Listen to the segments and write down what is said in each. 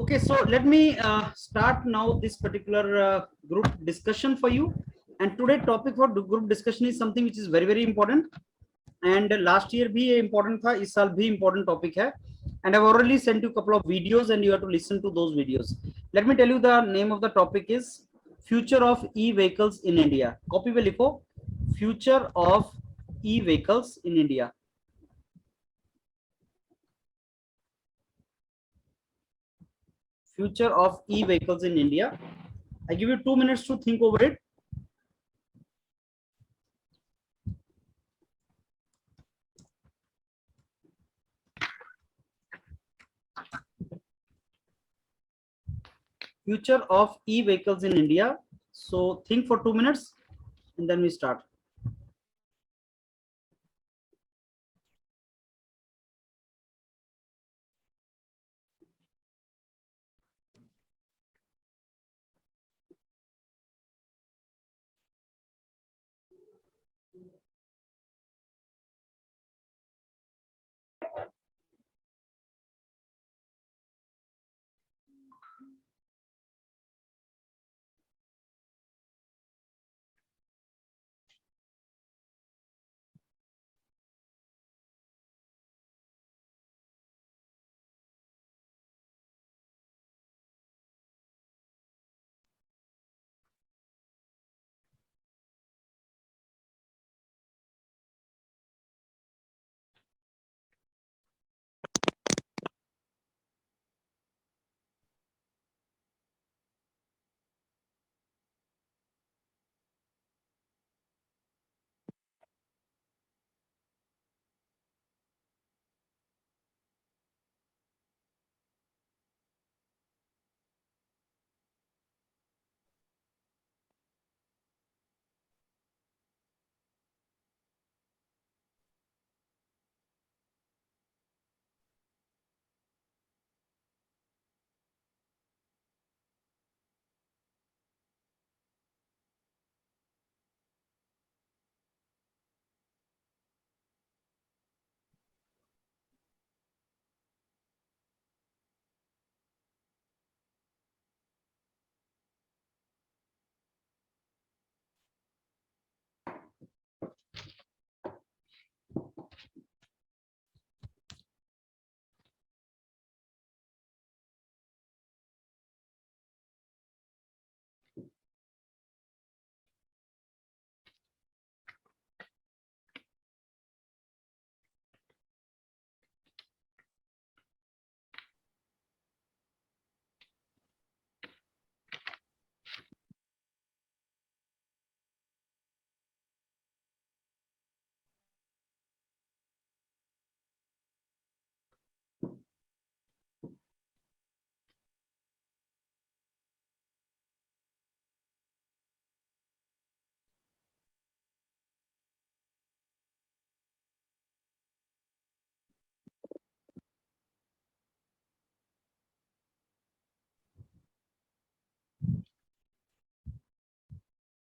Okay, so let me start now this particular group discussion for you. And today topic for group discussion is something which is very important. And last year भी important था, इस साल भी important topic है. And I've already sent you a couple of videos and you have to listen to those videos. Let me tell you the name of the topic is Future of E-Vehicles in India. Copy पे लिखो Future of E-Vehicles in India. Future of E-Vehicles in India. I give you 2 minutes to think over it. Future of E-Vehicles in India. So think for 2 minutes and then we start.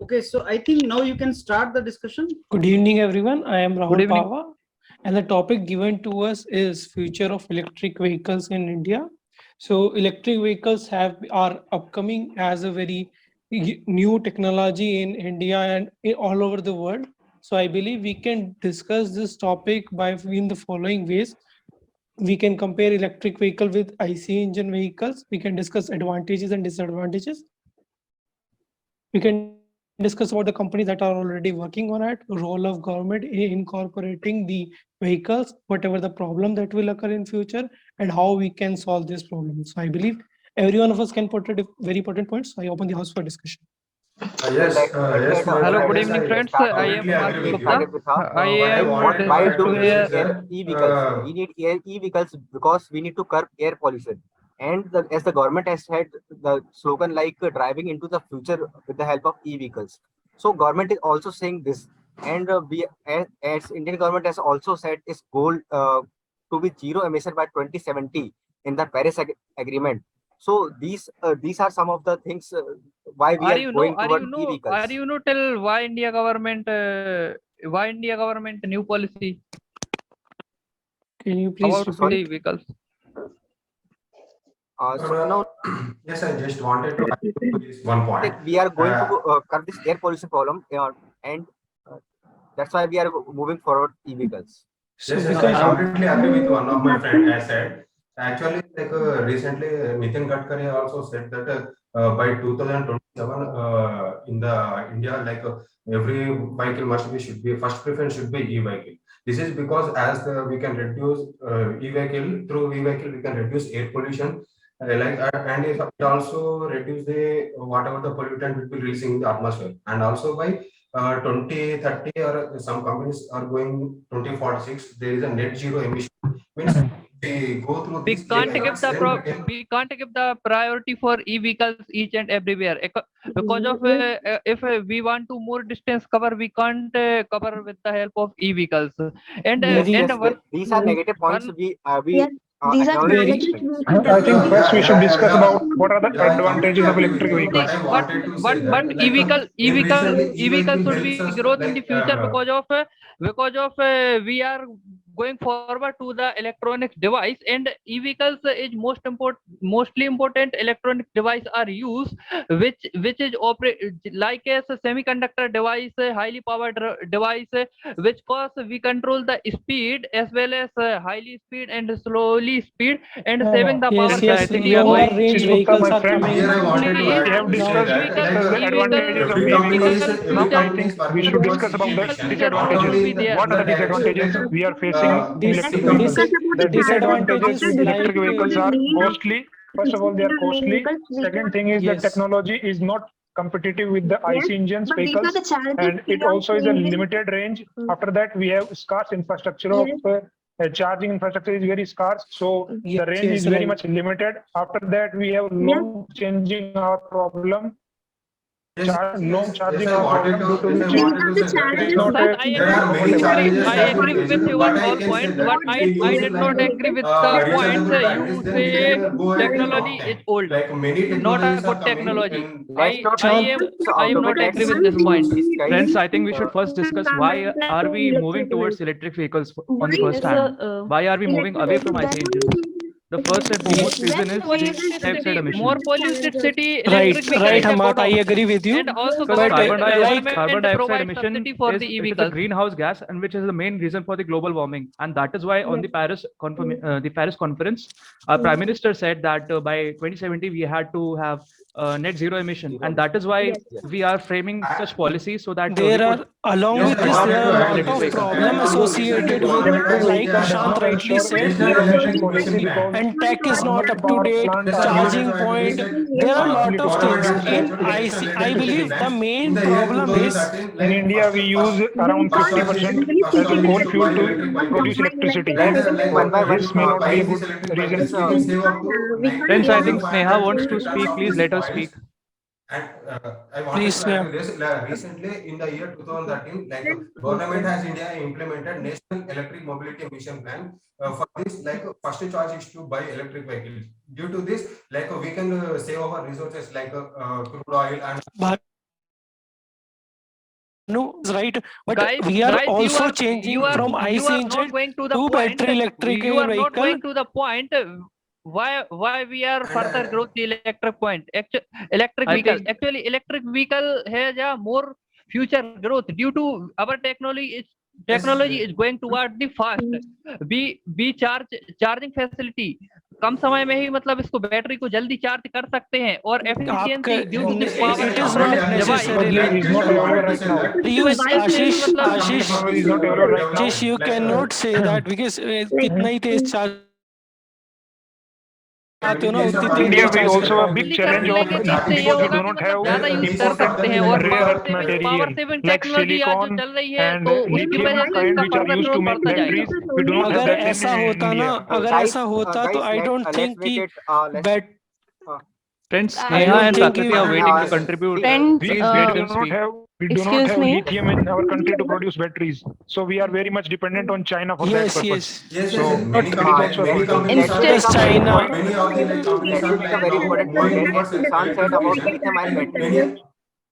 Okay, so I think now you can start the discussion. Good evening, everyone. I am Rahul Pava, and the topic given to us is future of electric vehicles in India. So, electric vehicles are upcoming as a very new technology in India and all over the world. So, I believe we can discuss this topic in the following ways. We can compare electric vehicle with IC engine vehicles. We can discuss advantages and disadvantages. We can discuss about the companies that are already working on it, role of government in incorporating the vehicles, whatever the problem that will occur in future, and how we can solve this problem. So I believe every one of us can put a very important points. So I open the house for discussion. Yes. Hello, good evening, friends. I am Why do we need e-vehicles? We need e-vehicles because we need to curb air pollution. And as the government has had the slogan like driving into the future with the help of e-vehicles. So government is also saying this, and we as Indian government has also set its goal to be zero emission by 2070 in the Paris Agreement. So these are some of the things why we are going toward e-vehicles. Are you not tell why India government new policy? Can you please about e-vehicles? So now Yes, I just wanted to add to this one point. we are going to curb this air pollution problem, and that's why we are moving forward e-vehicles. So Yes, because I completely agree with one of my friend. I said actually, like recently, Nitin Gadkari also said that by 2027, in the India, like every vehicle should be first preference should be e-vehicle. This is because as we can reduce e-vehicle through e-vehicle, we can reduce air pollution. And it also reduce the whatever the pollutant will be releasing in the atmosphere, and also by 2030 or some companies are going 2046, there is a net zero emission. Means we go through We this can't give the we can't give the priority for e-vehicles each and everywhere because of if we want to more distance cover, we can't cover with the help of e-vehicles. And these are negative points. These are very I think first we should discuss about what are the advantages of electric vehicles. I wanted to say but that, e-vehicle should be gives us growth in the future because of we are going forward to the electronics device, and e-vehicles is mostly important electronic device are used, which is operate like as a semiconductor device, highly powered device, which cause we control the speed as well as highly speed and slowly speed, and saving the power. yes, yes, I think longer range Chilukka, vehicles my are friend, coming. here I wanted to we have discussed the advantages of e-vehicles. Now I think we should discuss about the disadvantages. What are the disadvantages we are facing in electric vehicles? The disadvantages with electric vehicles are costly. First of all, they are costly. Second thing is that technology is not competitive with the IC engines vehicles, and it also is a limited range. After that, we have scarce infrastructure of charging infrastructure is very scarce, so the range is very much limited. After that, we have long changing our problem. Long charging our problem due to which it is not I agree with your all points, but I did not agree with the points you say technology is old, not a good technology. I am not agree with this point. Friends, I think we should first discuss why are we moving towards electric vehicles on the first hand? Why are we moving away from IC engines? The first and foremost reason is the dioxide emission. More polluted city, Right, electric vehicle right, is a Hamat, I go-down. agree with you. And also Because carbon government dioxide provide emission subsidy for the is a e-vehicles. greenhouse gas, and which is the main reason for the global warming. And that is why on the Paris conference, our Prime Minister said that by 2070 we had to have net zero emission, and that is why we are framing such policies so that there are, along with this, there are a lot of problems associated with it, like Prashant rightly said, and tech is not up to date, charging point, there are a lot of things. In IC, I believe the main problem is in India we use around 50% as a coal fuel to produce electricity. This may not be a good reason. Friends, I think Sneha wants to speak. Please let her speak. And I wanted Please, to add to this, recently in the year 2013, like government has India implemented National Electric Mobility Mission Plan. For this, like first choice is to buy electric vehicles. Due to this, like we can save our resources like crude oil and. no, right, but Guys, we are guys, also changing from IC engine to battery electric you are not vehicle. going to the point why we are further growth the electric point. Electric vehicle, actually electric vehicle has a more future growth due to our technology is going toward the fast बी charging facility कम समय में ही मतलब इसको battery को जल्दी charge कर सकते हैं और efficiency due to this power it is not necessarily Ashish, you cannot say that because कितना ही तेज charge India will also a big challenge of because we do not have important rare earth material like silicon and lithium kind which are used to make batteries. We do not have that in India. अगर ऐसा होता तो I don't think कि Friends, Sneha and Prakriti are waiting to contribute. We do not have lithium in our country to produce batteries, so we are very much dependent on China for that purpose. Yes, so many companies instead China. Many of the companies are very important point that Prashant said about lithium-ion batteries.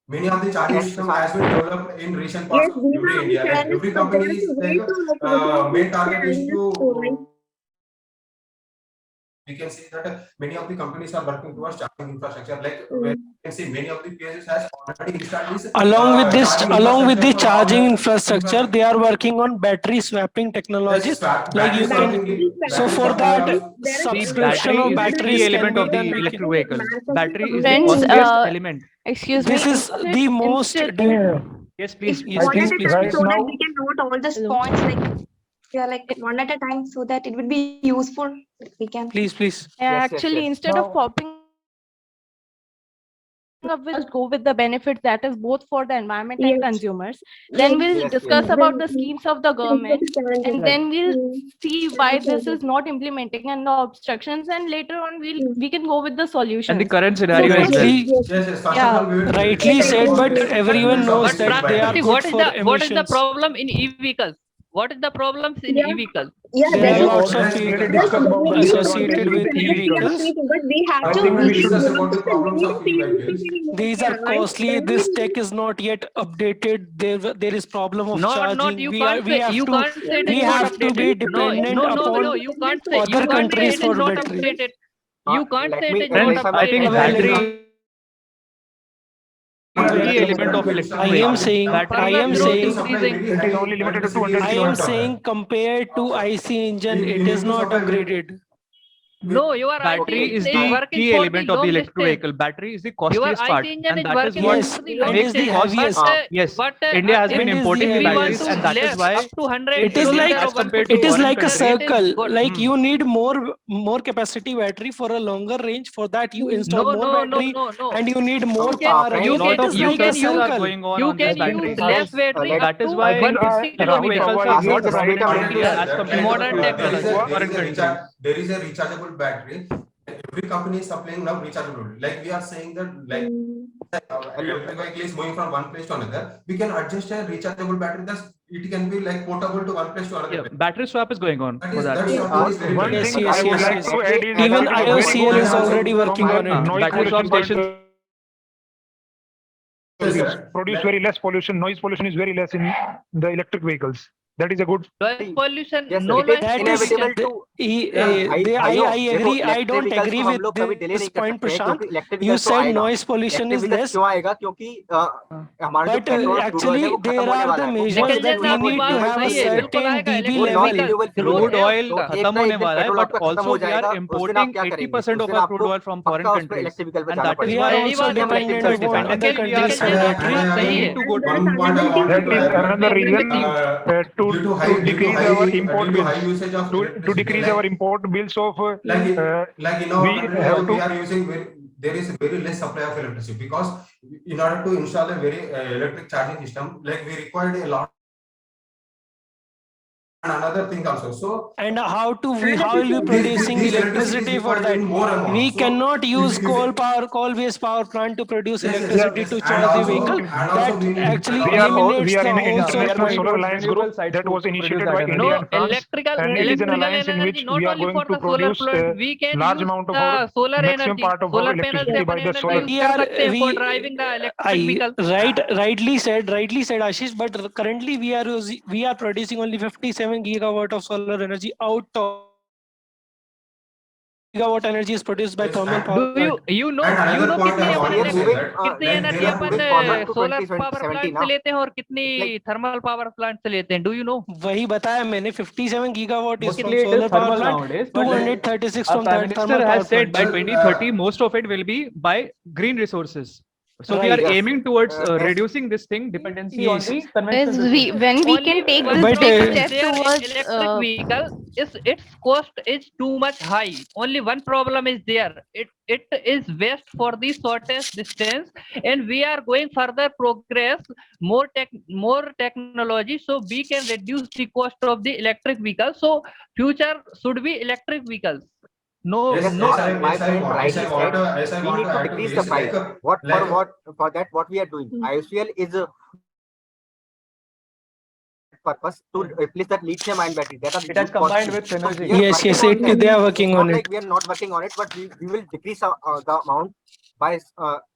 Many of the charging systems has been developed in recent parts of every India. Like every company is like main target is to we can see that many of the companies are working towards charging infrastructure. Like we can see many of the PSUs has already installed this. Along with the charging infrastructure, they are working on battery swapping technologies. Like you can, so for that, subscription of batteries can be done. electric vehicle. Battery is the Friends, costliest element. excuse me. This is the most. Yes, please. Yes, One please, at a please, time, please. so that we can note all the points, like yeah, like one at a time, so that it would be useful. We can. Please, please. Actually, instead of popping up, we'll go with the benefits that is both for the environment and consumers. Then we'll discuss about the schemes of the government, and then we'll see why this is not implementing and the obstructions, and later on we can go with the solutions. And the current scenario is Rightly said, but everyone knows that they are good for emissions. What is the problem in e-vehicles? What is the problems in e-vehicles? There are lots of people associated with e-vehicles. But we have to. We should discuss about the problems of e-vehicles. These are costly. This tech is not yet updated. There is problem of charging. Not you can't say we have to be dependent upon you can't say other countries for not battery. updated. You can't say it is Friends, not I think updated. battery key element of electric I am saying It is only limited to 200 I am saying compared to IC engine, it is not upgraded. No, you are battery is the working key for element the of the long electric distance. vehicle. Battery is the Your costliest part, IC engine and is that is working what Yes, for the and long is the distance. heaviest. yes, But India has been it is importing the batteries, heaviest. and that is why up to 100 It is like as compared to it is foreign like a countries. circle. good. Like you need more capacity battery for a longer range. For that you install more battery, and you need more power. a Again, lot it of is like a uses are circle. going on You this can battery. use less battery. That is why I think, 150 Rahul vehicles Pawar are is not right. prominent in India as compared Modern to technology. foreign countries. There is a rechargeable battery. Every company is supplying now rechargeable. Like we are saying that, like electric vehicle is moving from one place to another. We can adjust a rechargeable battery. Thus, it can be like portable to one place to another. Yeah, battery swap is going on for that. One Yes, thing yes, I would yes, like yes. to add is Even that it is IOCL very is good already working from on a it. noise Battery swap pollution stations produce very less pollution. Noise pollution is very less in the electric vehicles. That is a good. Noise pollution, Yes, no it is noise inevitable pollution. to I agree. देखो, I don't electric agree vehicles को हम with लोग कभी delay this नहीं कर point, सकते हैं, Prashant. क्योंकि electric You vehicles तो said आएगा। noise pollution Electric is vehicles less. क्यों आएगा? क्योंकि हमारा जो But पेट्रोल और क्रूड ऑयल है actually, वो खत्म there होने are वाला the है। measures निकल that जाएगा, we need आपकी to बात have a सही है, बिल्कुल certain आएगा, dB वो electric non level. Renewable fuel crude है। oil तो एक खत्म ना होने एक दिन वाला है, पेट्रोल but आपका खत्म also हो we जाएगा, are उस दिन importing आप क्या करेंगे? 80% उस of दिन our आपको crude oil from पक्का foreign उस पे countries, इलेक्ट्रिक व्हीकल पे and जाना that is We पड़ेगा। are why also from dependent such upon other dependency we countries are for battery. सही है। need to go to One point I want That to is add. another reason to Due to high decrease our import due to high bills. usage of To electricity, decrease like, our import bills of like in our we country, have we to. are using there is very less supply of electricity, because in order to install a very electric charging system, like we required a lot. And another thing also. So And how will we producing these electricity for required that? in more amount. We So, cannot use if you- coal-based power plant to produce Yes, electricity to charge the vehicle. and also That actually We eliminates are the in an whole international point. solar alliance group that was initiated by energy. India No, and France, electrical and it is an alliance in energy which not we are only going for to the solar produce plant. We can large use amount of the our solar maximum energy. part of our Solar panel electricity से by upon the energy solar. use कर सकते हैं for driving the electric vehicle. Rightly said, Ashish. But currently we are producing only 57 gigawatt of solar energy out of gigawatt energy is produced by thermal power Do plant. you know And another point कितनी I upon want to say that, कितनी like energy they are upon moving forward to solar 2017 power plant ना। से लेते हैं और कितनी Like- thermal power plant से लेते हैं? Do you know? वही बताया मैंने, 57 gigawatt is from Mostly it is solar power thermal plant, nowadays, but 236 our from Prime that Minister thermal power has said by plant. 2030 most of it will be by green resources. So we Right. are Yes. aiming towards Yes. reducing this thing dependency on Yes. the conventional resources. When we Only can take one this But, big problem is step there in towards electric vehicle is its cost is too much high. Only one problem is there. It is waste for the shortest distance, and we are going further progress more technology, so we can reduce the cost of the electric vehicle. So future should be electric vehicles. No, Yes, no. My friend rightly said, we need to decrease the price. For that, what we are doing, IOCL is purpose to replace that lithium-ion battery. That are It has combined with synergy. Yes, yes, they are working on not it. like we are not working on it, but we will decrease the amount by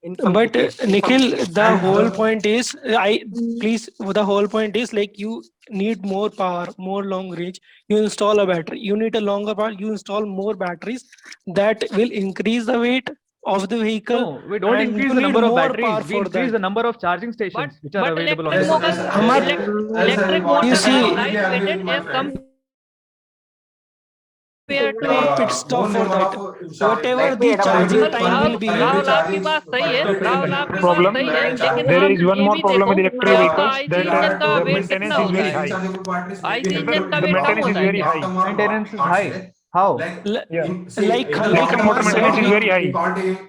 in some But decades, in some Nikhil, decades. the whole point is, the whole point is like you need more power, more long range. You install a battery. You need a longer power. You install more batteries that will increase the weight of the vehicle. No, we don't and increase you the need number of more batteries. power We for increase that. the number of charging stations which are available on Yes, the yes, market. electric motor yes, are what You light see- weighted my as friend. compared to pit stop for that. Whatever Let me the add up charging my time will be. Rahul आपकी बात सही है राहुल आपकी बात problem. सही है लेकिन There आप is one ये more भी problem देखो with कि electric आपका vehicles, आईसी that इंजन का the वेट maintenance कितना is होता very है high. आईसी इंजन का The वेट कम maintenance is होता है very high. Maintenance is high. How? Yeah. Like Lithium motor maintenance is very high.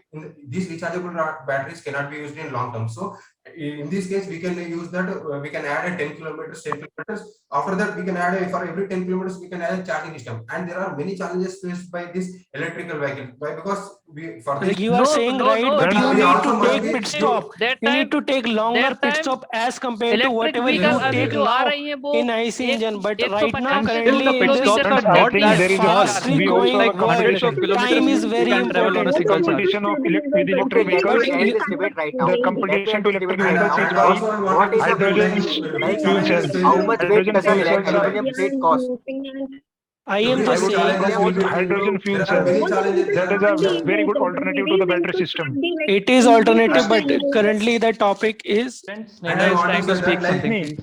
These rechargeable batteries cannot be used in long term. So in this case, we can use that. We can add a 10 kilometers, 10 kilometers. After that, we can add for every 10 kilometers, we can add a charging system. And there are many challenges faced by this electrical vehicle. Why? Because for this, You are saying right, but no, you we need also to must take be pit stop. that You need time to take longer that pit time stop as compared to electric whatever vehicle you अभी take जो आ now रही है वो in IC engine. But right now, 150 Still the currently, pit it is stops are I not think that there is a- fastly we going also have a world. hundreds of kilometers Time is you very can travel on a important. single charge. competition of with electric Okay, let vehicles. me end this debate right now. The competition to Let me end electric this debate vehicles right is now. by also I wanted What to is say the hydrogen like fuel cells. how much weight Hydrogen does fuel an cells are- aluminum plate cost? I am Every just many saying challenges will be hydrogen fuel there are cells. many challenges. That is a very good alternative to the battery system. it is alternative, but currently the topic is Friends, And Neha I is want trying to to say speak that like something.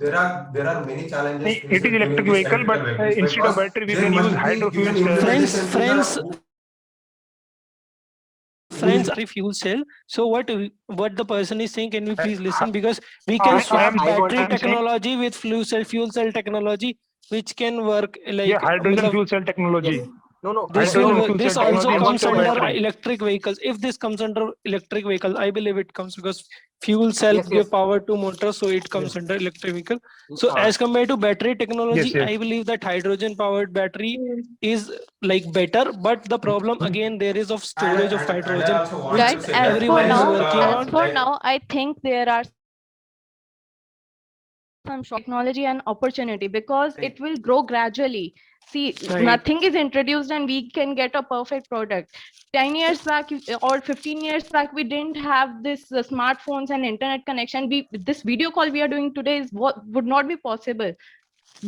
there are many challenges It faced is electric during this vehicle, but electrical vehicles instead of because battery, we there can use must be hydro fuel given cells. implementation to friends fuel cell. So what the person is saying, can we please listen, because we can I swap am battery saying- technology with fuel cell technology, which can work like Yeah, hydrogen matlab, fuel cell technology. Yes. No. this Hydrogen will fuel this cell also technology comes instead of under battery. electric vehicles. If this comes under electric vehicle, I believe it comes because fuel cell Yes, give yes. power to motor, so it comes under electric vehicle. So as compared to battery technology, Yes, yes. I believe that hydrogen powered battery is like better, but the problem again there is of storage of and I hydrogen, also want which to Guys, say as that for everyone is now, working on. I think there are some technology and opportunity because it will grow gradually. See, Right. nothing is introduced and we can get a perfect product. 10 years back or 15 years back, we didn't have this smartphones and internet connection. This video call we are doing today is what would not be possible.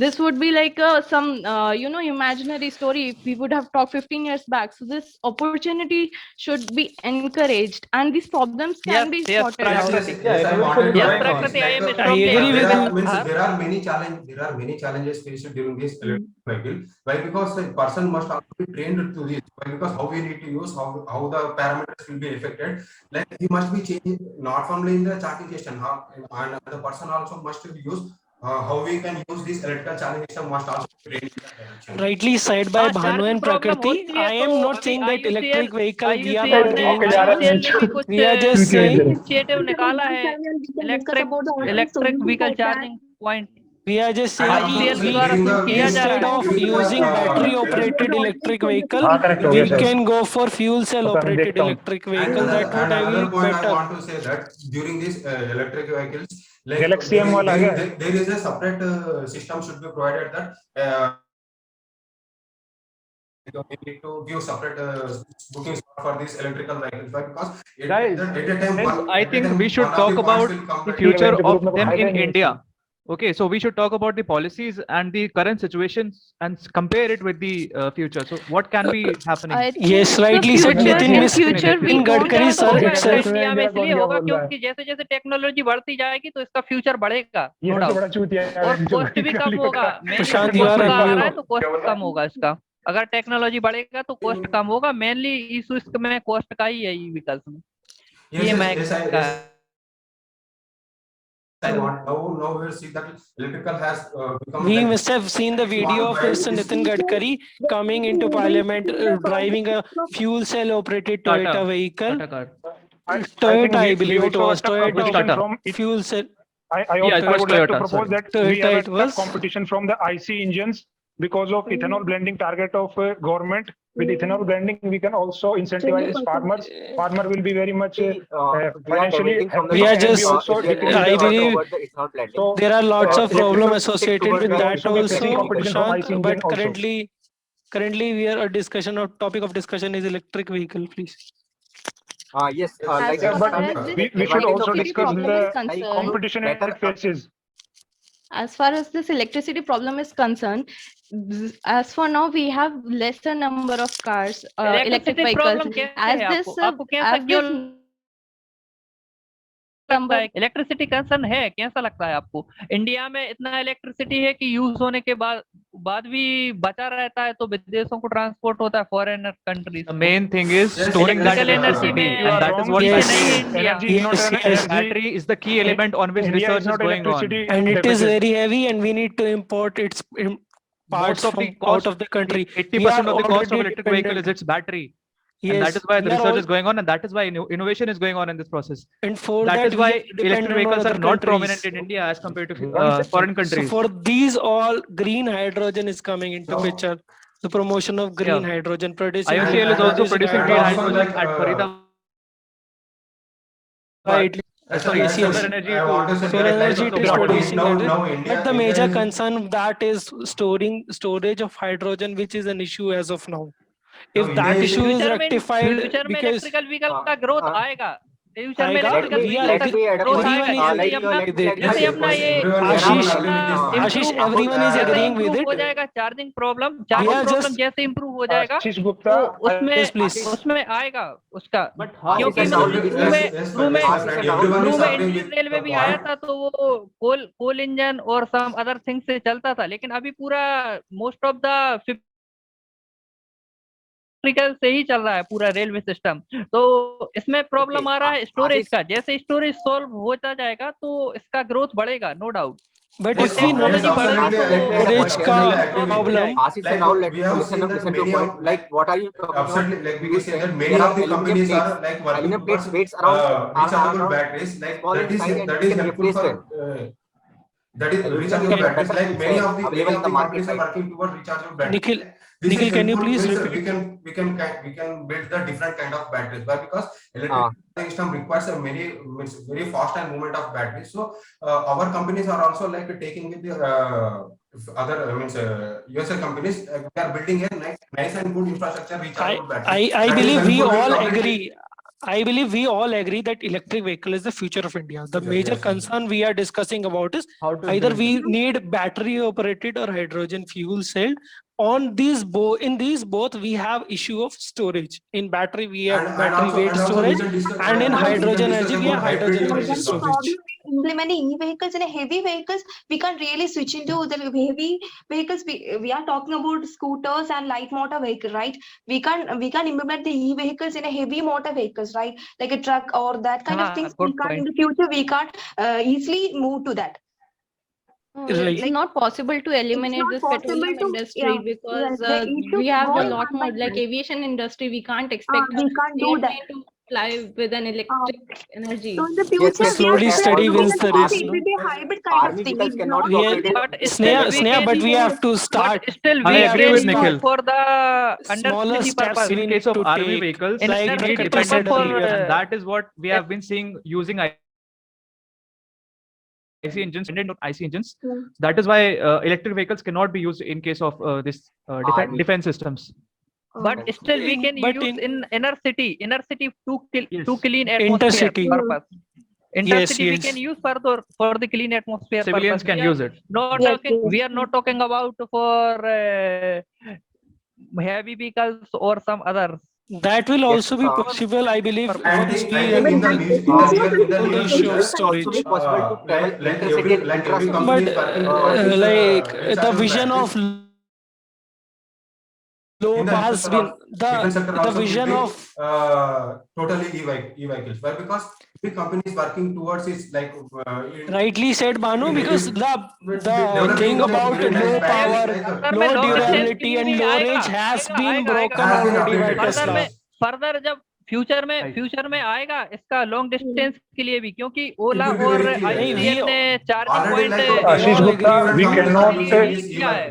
This would be like some imaginary story if we would have talked 15 years back. So this opportunity should be encouraged and these problems can be sorted out. Yes, I wanted to Yes, add on Prakriti, this. I am Like, strongly agree agree with with her. there are many challenges faced during this electric vehicle. Why? Because the person must also be trained to this. Why? Because how we need to use, how the parameters will be affected. Like he must be changed not only in the charging station, and the person also must use how we can use this electrical charging system must also be trained in that direction. Rightly said by Bhanu charging and problem Prakriti. होती है I तो am not अभी saying that electric vehicle we are IUCL not ने doing IUCL ने भी कुछ we are just saying initiative निकाला है electric vehicle charging point we are just saying IUCL के द्वारा we, कुछ किया जा रहा instead है of using battery operated electric vehicle, we can go for fuel cell operated electric vehicle. That would I Another will point I better. want to say that during these electric vehicles, like Galaxy M wala hai. there is a separate system should be provided that we need to give separate bookings for these electrical vehicles. Why? Because Guys, at a time, friends, I think we should talk about the future of them in India. Okay, so we should talk about the policies and the current situations and compare it with the future. So what can be happening? I think Yes, the rightly said future- Nitin. in future we Nitin don't Gadkari have sir to itself. India में इसलिए होगा क्योंकि जैसे जैसे technology बढ़ती जाएगी तो इसका फ्यूचर बढ़ेगा ये no सबसे doubt. बड़ा चूतिया है और कॉस्ट भी कम होगा प्रशांत, you are मेनली आ unmute. रहा है तो कॉस्ट कम होगा इसका अगर टेक्नोलॉजी बढ़ेगा तो कॉस्ट कम होगा मेनली इशू इसमें कॉस्ट का ही है ई व्हीकल्स में ये मैं now we see that electrical has become We like, must have seen the video of Mr. Nitin Gadkari coming into parliament driving a fuel cell operated Toyota vehicle. Toyota, I believe it was Toyota from fuel cell. I Yeah, would like to Toyota, propose sorry. that we Toyota have it a was. tough competition from the IC engines because of ethanol blending target of government. With ethanol blending, we can also incentivize farmers. Farmer will be very much financially. We are just. Also I believe so there are lots of electrical problems associated with that so we are facing also, competition from IC Prashant. engine But also. currently we are a discussion of topic of discussion is electric vehicle. Please. Yes, As like far as this we should also electricity discuss problem the is concerned, competition it faces. as far as this electricity problem is concerned, as for now, we have lesser number of cars, electric Electricity vehicles. problem कैसे As है this, आपको? आपको कैसा as क्यों this लगता है electricity concern है? कैसा लगता है आपको? इंडिया में इतना इलेक्ट्रिसिटी है कि यूज होने के बाद भी बचा रहता है, तो विदेशों को ट्रांसपोर्ट होता है foreign countries. The main thing is storing that electricity, and that is what we Yes. say. Energy is not an energy. Battery is the key element on which India research is is not going on. electricity And it is deficit. very heavy, and we need to import its parts Most of the from cost, out of the country. 80% of the cost of already electric vehicle dependent. is its battery. Yes, And that is why the we are research all- is going on, and that is why innovation is going on in this process. And for That is we why are dependent electric on vehicles are other not countries. prominent in India as compared to foreign So countries. for these all, green hydrogen is coming into picture. The promotion of green Yeah. hydrogen, producing IOCL is also producing green also hydrogen like, at Faridabad. Right. Sorry, Yes, solar yes. energy. I want to say Solar that, like, energy it is now producing hydrogen. now India, But the India major is- concern that is storage of hydrogen, which is an issue as of now. No, If India that is- issue is future rectified, में because electrical vehicle का growth आएगा। Future में आएगा, electrical we are vehicle का agree- growth everyone आएगा। is जैसे अपना with it. जैसे अपना ये Everyone is Ashish, agree with this. Ashish, everyone is जैसे agreeing with improve it. हो जाएगा charging problem We charging are problem just- जैसे इम्प्रूव हो जाएगा Ashish तो Gupta, Yes, please. उसमें आएगा उसका। Ashish क्योंकि has मतलब already शुरू में discussed. शुरू में Ashish has everyone शुरू is में agreeing Indian with railway the भी आया point. था तो वो कोल इंजन और सम अदर थिंग से चलता था, लेकिन अभी पूरा मोस्ट ऑफ द से ही चल रहा है पूरा रेलवे सिस्टम। तो इसमें प्रॉब्लम आ रहा है स्टोरेज का। जैसे स्टोरेज सॉल्व होता जाएगा तो इसका ग्रोथ बढ़ेगा, नो डाउट। But और if we know टेक्नोलॉजी बढ़ेगा storage तो का problem problem, Ashish, now let me listen to a point. Like, what are you talking about? Absolutely, like we You can say said that many there of the aluminum companies plates. are like working Aluminum plates towards weights around rechargeable around batteries, like small in size and that you is can helpful replace for them. that is Aluminum rechargeable is a batteries. better Like it's, many of available in the the companies market, are right? working towards rechargeable batteries. Nikhil, This Nikhil, is can you helpful please means repeat? we can build the different kind of batteries. Why? Because electric system requires a very fast and movement of batteries. So our companies are also like taking with the other USA companies. We are building a nice and good infrastructure rechargeable batteries. I That is believe we helpful all completely. agree. I believe we all agree that electric vehicle is the future of India. The major concern we are discussing about is either we need battery operated or hydrogen fuel cell. On these in these both we have issue of storage. In battery we have battery weight storage, and in hydrogen energy we have hydrogen energy storage. Implementing e-vehicles in a heavy vehicles, we can't really switch into the heavy vehicles. We are talking about scooters and light motor vehicle, right? We can implement the e-vehicles in a heavy motor vehicles, right? Like a truck or that kind of things. We can't in the future. We can't easily move to that. It's not possible to eliminate this petroleum industry because we have a lot more like aviation industry. We can't expect we can't do that to fly with an electric energy. So in the future, slowly study wins the race. It will be a hybrid kind of thing. Sneha, but we have to start. But still, I we agree with Nikhil. for the Smaller undercity steps purpose. we In need case of to RV take. vehicles, Like we need Nikhil said dependency, earlier. and that is what we have been seeing using IC engines, IC engines. That is why electric vehicles cannot be used in case of this defense systems. But still, we can use in inner city to clean atmosphere Intercity purpose. Intercity we can use for the clean atmosphere. Civilians purpose. can use it. We are not talking about for heavy vehicles or some others. That will also be possible, I believe. And Once we in the near issue of future, storage. like every company is working towards But this, like the rechargeable vision batteries. of low In the pass sector bin, defense sector the also vision will of be, totally e-vehicles. Why? Because every company is working towards is like rightly said Banu, because the thing about low power, low durability and low range has been broken already by Tesla. Further जब future में आएगा इसका long distance के लिए भी, क्योंकि ओला will be और very clear. ICL ने charging Already point like Ashish Gupta, we cannot किया है,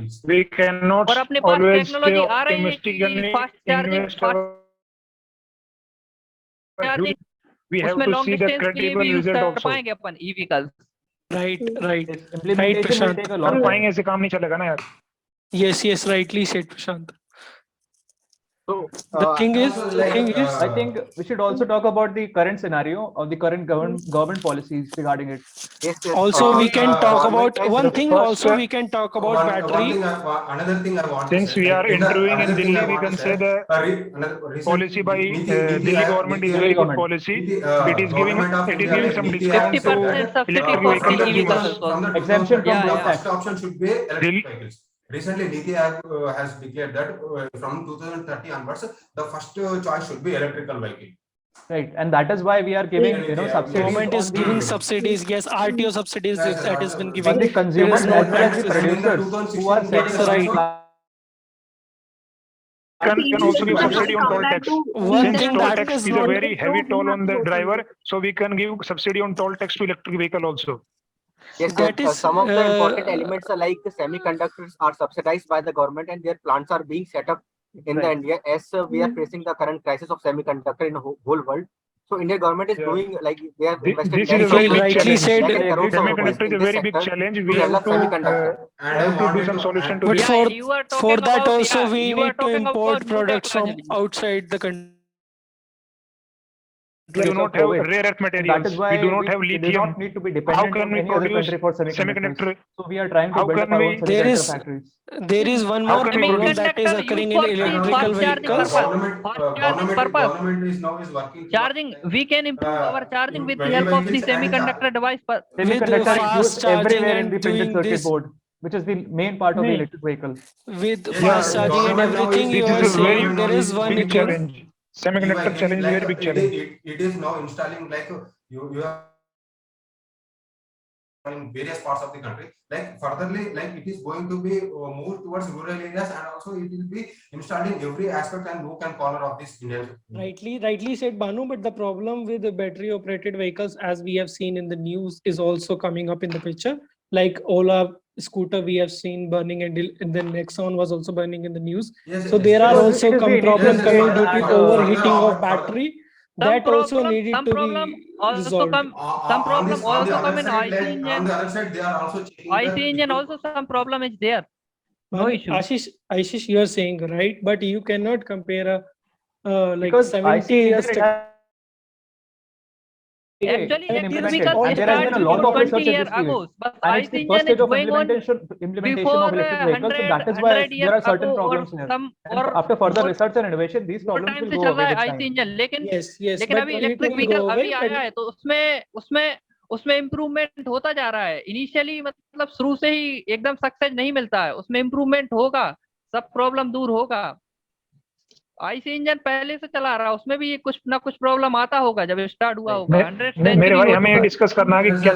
और अपने पास always टेक्नोलॉजी stay आ रही है optimistic कि and fast charging invest our huge. We have उसमें to long see the distance के लिए credible भी यूज result कर also. पाएंगे अपन ई vehicles. right Implementation will Prashant. take a कर long time. पाएंगे ऐसे काम नहीं चलेगा ना यार. Yes, rightly said, Prashant. So The thing is, I think we should also talk about the current scenario of the current government policies regarding it. yes, also we can talk government about has one the thing. first, Also we can talk about one battery. thing another thing I want Since to say, we are like, interviewing in another thing Delhi, I we want can to say the recent policy by NITIE Delhi government is very good government. policy. NITIE, It is giving government of it is India, giving like some NITIE discount to 50% subsidy electric for vehicle the from consumers. the Exemption from 2030, road the tax. first option should be electric Delhi- vehicles. Recently, NITIE has declared that from 2030 onwards, the first choice should be electrical vehicle. Right, and that is why we are giving subsidies Government is on giving the subsidies. Yes, RTO subsidies Yes, that has been given. on the There consumers is no as well as the taxes. producers who are setting Yes, up right. plant. can also give subsidy on toll tax. One Since thing toll that tax is is a not very heavy toll on the driver, so we can give subsidy on toll tax to electric vehicle also. Yes, that is some of the important elements are like the semiconductors are subsidized by the government and their plants are being set up in the Right. India as we are facing the current crisis of semiconductor in the whole world. So Indian government is Yeah. doing like they have This invested is a very big rightly challenge. said. Semiconductor is a very big challenge. We have to And I do wanted some solution to But this. for you are talking for that about- also yeah, we you are need to talking import about new products from technology. outside the country. We do not have rare earth That materials. is why We do not have we do lithium. not need to be How dependent can on we any other produce country for semiconductors. semiconductor? So we are trying to How build up can our we- own There semiconductor is factories. there is one How more can we problem produce- that is Semiconductor occurring used in for electrical fast charging vehicles. purpose. Fast charging purpose. Government is now is working. Charging, we can improve our charging with the many help of the vehicles and semiconductor device. Semiconductor is fast used charging everywhere in and the printed doing circuit this- board, which is the main part of the electric vehicle. with Yes, fast yeah, charging and government now everything. is- You This are is a very saying there is one big Indian. challenge. Semiconductor challenge is a very big challenge. It is now installing like you are in various parts of the country. Like furtherly, like it is going to be moved towards rural areas, and also it will be installed in every aspect and nook and corner of this Indian. Rightly said, Banu. But the problem with the battery operated vehicles, as we have seen in the news, is also coming up in the picture. Like Ola scooter, we have seen burning, and then Nexon was also burning in the news. Yes, So there are It also is the some problem initial coming stage due to and, overheating of further- battery. That also needed to be also resolved. come. Some problem also come in IC On engine. the other side, they are also checking IC engine also some problem is there. No issue. Ashish, you are saying right, but you cannot compare a like Because 70 years. Actually, been electric implemented, vehicles and there has been a lot of 20 research in years this field. ago, but And IC it's the first engine stage is of going on implementation before of electric vehicles, and that is why 100 there are years certain ago problems or here. some And or after further more- research and innovation, these more problems time will से go चल away रहा है with IC time. Engine, लेकिन Yes, लेकिन but अभी it electric will vehicle go अभी away, आया है तो उसमें इम्प्रूवमेंट होता जा रहा है। इनिशियली मतलब शुरू से ही एकदम सक्सेस नहीं मिलता है, उसमें इम्प्रूवमेंट होगा, सब प्रॉब्लम दूर होगा। आईसी इंजन पहले से चला रहा है, उसमें भी कुछ ना कुछ प्रॉब्लम आता होगा जब स्टार्ट हुआ होगा। 100 मेरे भाई हमें डिस्कस करना है कि क्या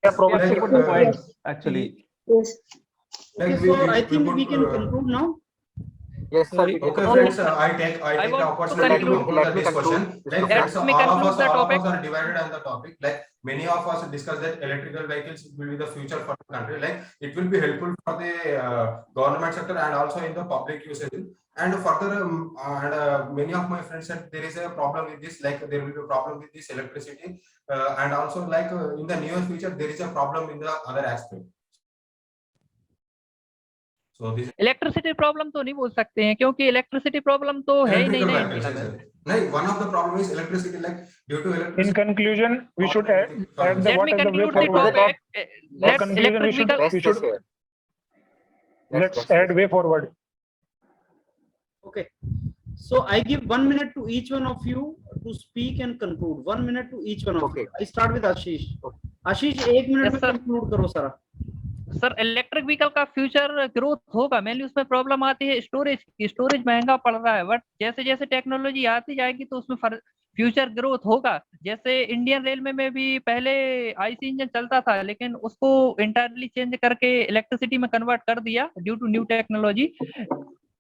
Good points, actually. Yes. Like Okay, so I think we can conclude now. Yes, sir. Okay, friends, I take the want to opportunity to conclude- conclude let me this question. conclude. Like Let friends, me all of conclude us the topic. are divided on the topic. Like many of us discuss that electrical vehicles will be the future for the country. Like it will be helpful for the government sector and also in the public usage. And further, many of my friends said there is a problem with this. Like there will be a problem with this electricity, and also like in the near future there is a problem in the other aspect. So this electricity problem तो नहीं बोल सकते हैं, क्योंकि electricity problem तो है ही नहीं ना इंडिया में। Like one of the problem is electricity. Like due to electricity. in conclusion, we should add the Let what me is the way conclude the forward. topic. Let's conclusion, we electric should- vehicle. we should- here. Let's add way forward. Okay. So I give 1 minute to each one of you to speak and conclude. 1 minute to each one of Okay. you. I start with Ashish. Okay. Ashish, 1 minute Yes, में sir. conclude करो सारा। Sir electric vehicle का future growth होगा, mainly उसमें problem आती है storage की। Storage महंगा पड़ रहा है, बट जैसे जैसे टेक्नोलॉजी आती जाएगी तो उसमें फ्यूचर ग्रोथ होगा। जैसे इंडियन रेलवे में भी पहले आईसी इंजन चलता था, लेकिन उसको इंटरनली चेंज करके इलेक्ट्रिसिटी में कन्वर्ट कर दिया due to new technology.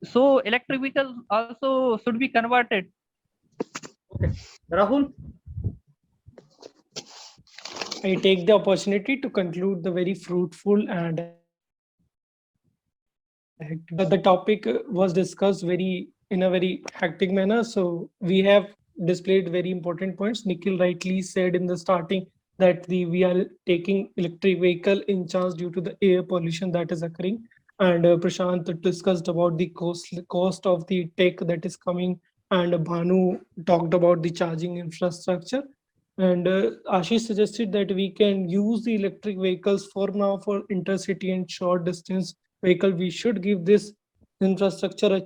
So electric vehicles also should be converted. Okay, Rahul. I take the opportunity to conclude the very fruitful and the topic was discussed in a very hectic manner. So we have displayed very important points. Nikhil rightly said in the starting that we are taking electric vehicle in chance due to the air pollution that is occurring. And Prashant discussed about the cost of the tech that is coming. And Bhanu talked about the charging infrastructure. And Ashish suggested that we can use the electric vehicles for now for intercity and short distance vehicle. We should give this infrastructure a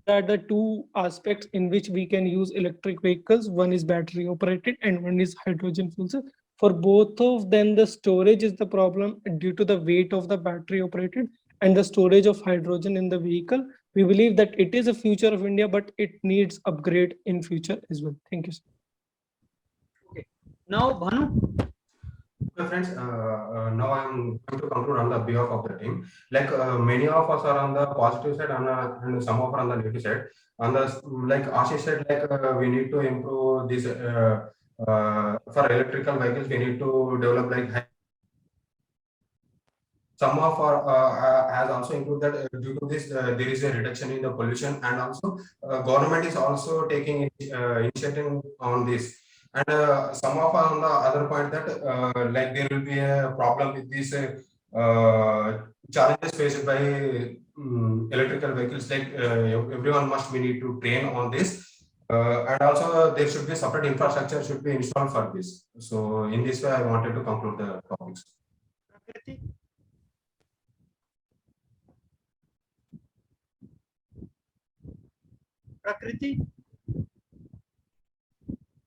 are the two aspects in which we can use electric vehicles. One is battery operated and one is hydrogen fuel cell. For both of them, the storage is the problem due to the weight of the battery operated and the storage of hydrogen in the vehicle. We believe that it is a future of India, but it needs upgrade in future as well. Thank you, sir. Okay, now Bhanu. So friends, now I am going to conclude on the behalf of the team. Like many of us are on the positive side and some of us are on the negative side. On the like Ashish said, like we need to improve this for electrical vehicles. We need to develop like some of our has also included that due to this there is a reduction in the pollution, and also government is also taking initiative on this. And some of on the other point that like there will be a problem with these challenges faced by electrical vehicles. Like everyone must we need to train on this, and also there should be separate infrastructure should be installed for this. So in this way, I wanted to conclude the topics. Prakriti.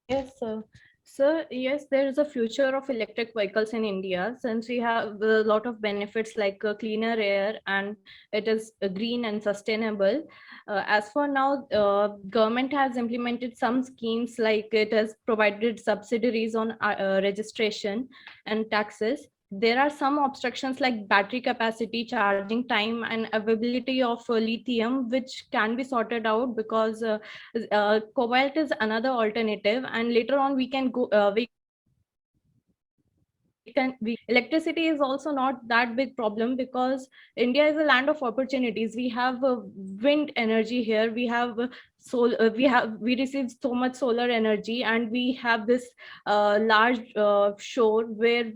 Yes, sir. So yes, there is a future of electric vehicles in India since we have a lot of benefits like cleaner air and it is green and sustainable. As for now, government has implemented some schemes like it has provided subsidies on registration and taxes. There are some obstructions like battery capacity, charging time, and availability of lithium, which can be sorted out because cobalt is another alternative, and later on we can go electricity is also not that big problem because India is a land of opportunities. We have wind energy here, we have we receive so much solar energy, and we have this large shore where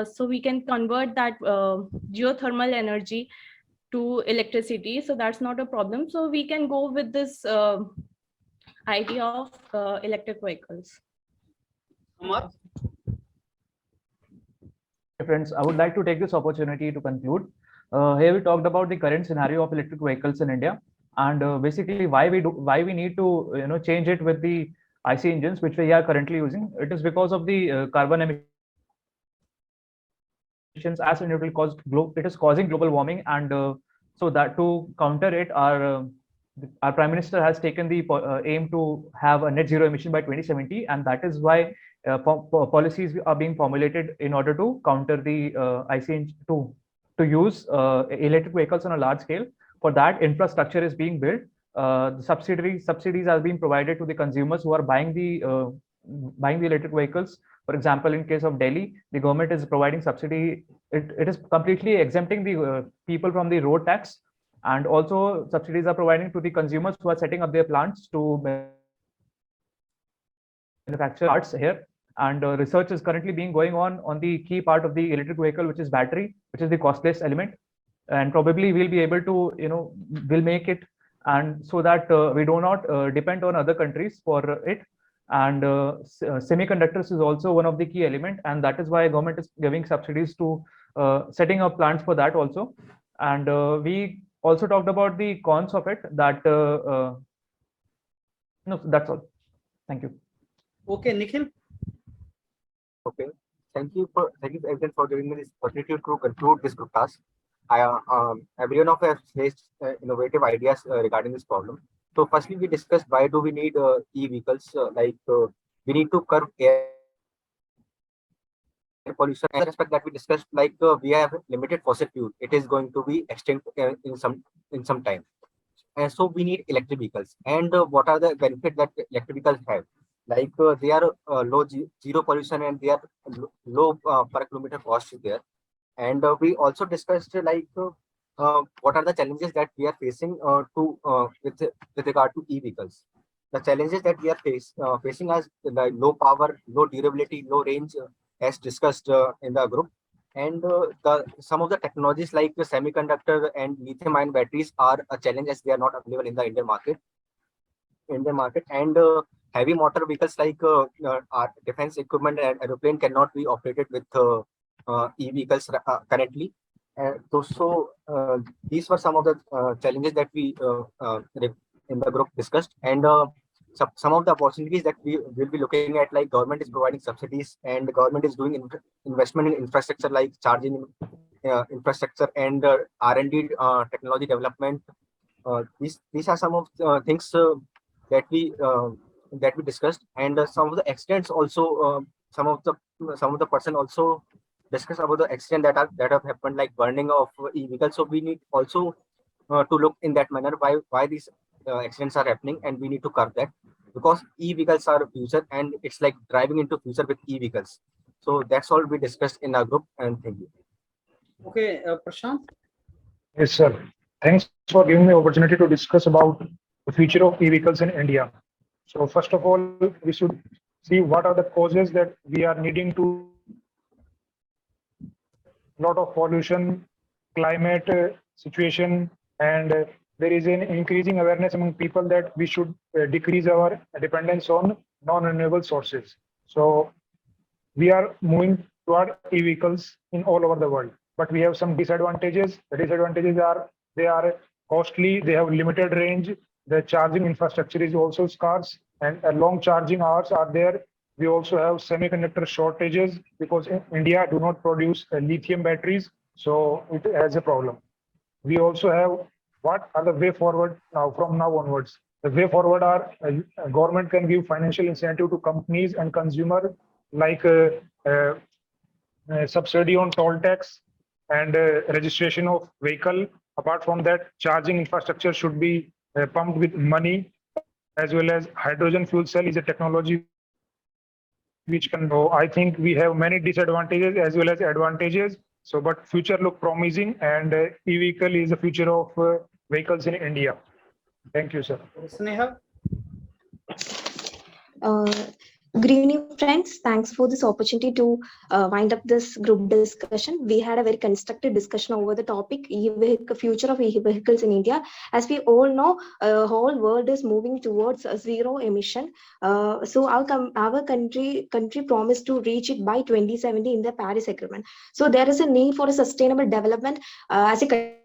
so we can convert that geothermal energy to electricity, so that's not a problem. So we can go with this idea of electric vehicles. Amar. Friends, I would like to take this opportunity to conclude. Here we talked about the current scenario of electric vehicles in India, and basically why we need to change it with the IC engines which we are currently using. It is because of the carbon emissions, as it is causing global warming, and so that to counter it, our Prime Minister has taken the aim to have a net zero emission by 2070, and that is why policies are being formulated in order to counter the IC to use electric vehicles on a large scale. For that, infrastructure is being built. The subsidies are being provided to the consumers who are buying the electric vehicles. For example, in case of Delhi, the government is providing subsidy. It is completely exempting the people from the road tax, and also subsidies are providing to the consumers who are setting up their plants to manufacture parts here. And research is currently being going on the key part of the electric vehicle, which is battery, which is the costliest element, and probably we'll be able to we'll make it, and so that we do not depend on other countries for it. And semiconductors is also one of the key element, and that is why government is giving subsidies to setting up plants for that also. And we also talked about the cons of it. That no, that's all. Thank you. Okay, Nikhil. Okay, thank you everyone for giving me this opportunity to conclude this group task. Everyone of us has faced innovative ideas regarding this problem. So firstly, we discussed why do we need e-vehicles, we need to curb air pollution. Another aspect that we discussed, like we have limited fossil fuel. It is going to be extinct in some time. And so we need electric vehicles. And what are the benefits that electric vehicles have? Like they are zero pollution, and they are low per kilometer cost there. And we also discussed like what are the challenges that we are facing with regard to e-vehicles. The challenges that we are facing as the low power, low durability, low range, as discussed in the group. And some of the technologies like the semiconductor and lithium-ion batteries are a challenge as they are not available in the Indian market. And heavy motor vehicles like our defense equipment and aeroplane cannot be operated with e-vehicles currently. So these were some of the challenges that we in the group discussed. And some of the opportunities that we will be looking at, like government is providing subsidies, and the government is doing investment in infrastructure like charging infrastructure and R&D technology development. These are some of the things that we discussed. And some of the accidents also, some of the person also discuss about the accident that have happened, like burning of e-vehicles. So we need also to look in that manner why these accidents are happening, and we need to curb that, because e-vehicles are future, and it's like driving into future with e-vehicles. So that's all we discussed in our group, and thank you. Okay, Prashant. Yes, sir. Thanks for giving me the opportunity to discuss about the future of e-vehicles in India. So first of all, we should see what are the causes that we are needing to lot of pollution, climate situation, and there is an increasing awareness among people that we should decrease our dependence on non-renewable sources. So we are moving toward e-vehicles in all over the world, but we have some disadvantages. The disadvantages are they are costly, they have limited range, the charging infrastructure is also scarce, and long charging hours are there. We also have semiconductor shortages because India do not produce lithium batteries, so it has a problem. We also have what are the way forward now from now onwards. The way forward are government can give financial incentive to companies and consumer, like subsidy on toll tax and registration of vehicle. Apart from that, charging infrastructure should be pumped with money, as well as hydrogen fuel cell is a technology which can go. I think we have many disadvantages as well as advantages. So, but future look promising, and e-vehicle is the future of vehicles in India. Thank you, sir. Sneha. Good evening, friends. Thanks for this opportunity to wind up this group discussion. We had a very constructive discussion over the topic future of e-vehicles in India. As we all know, whole world is moving towards zero emission. So our country promised to reach it by 2070 in the Paris Agreement. So there is a need for a sustainable development as a countries.